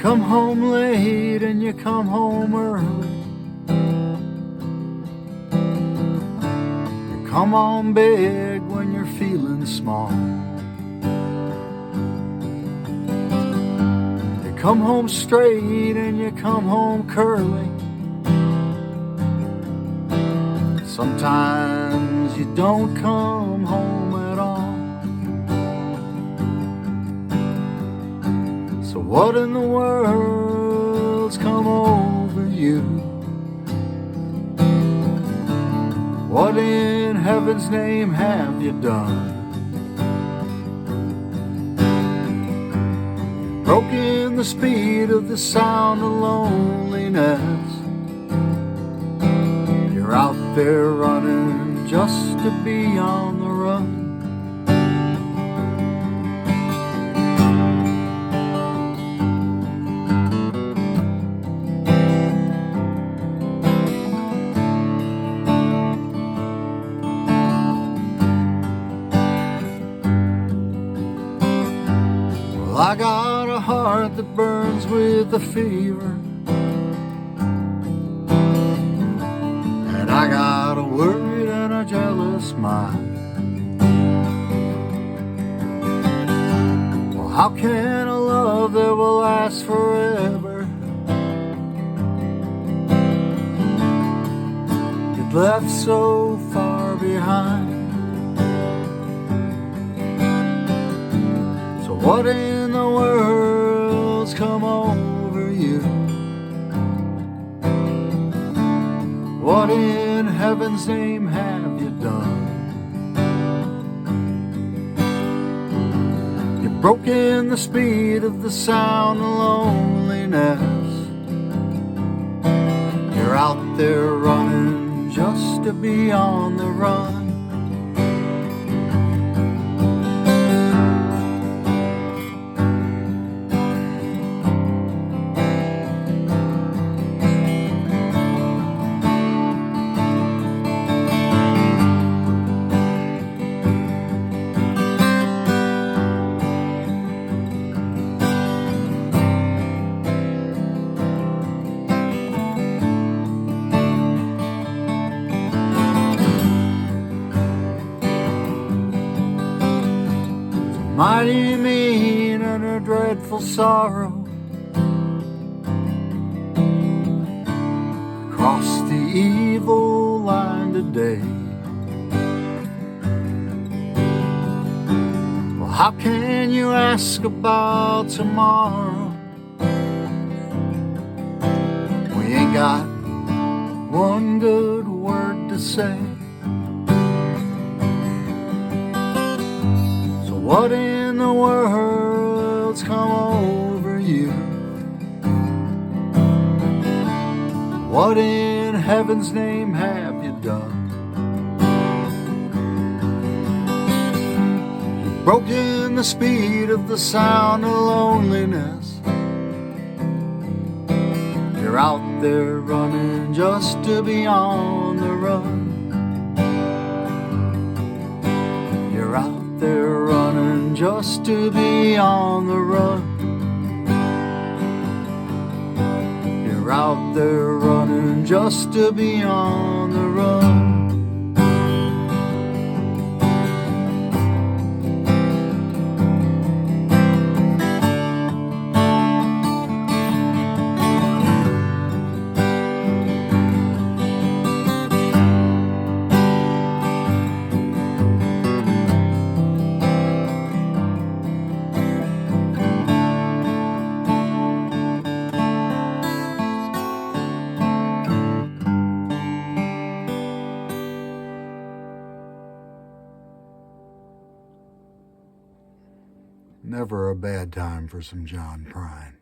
come home late and you come home early. You come on big when you're feeling small. You come home straight and you come home curly. Sometimes you don't come home at all. So what in the world's come over you? What in heaven's name have you done? Broken the speed of the sound of loneliness. You're out there running just to be on the run. Well, I got a heart that burns with a fever, and I got a worried and a jealous mind. Well, how can a love that will last forever get left so far behind? So what in the world's come over you? What in heaven's name have you done? You've broken the speed of the sound of loneliness. You're out there running just to be on the run. Mighty mean and a dreadful sorrow crossed the evil line today. Well, how can you ask about tomorrow? We ain't got one good word to say. What in the world's come over you? What in heaven's name have you done? You've broken the speed of the sound of loneliness. You're out there running just to be on the run. You're out there running just to be on the run. You're out there running just to be on the run. Never a bad time for some John Prine.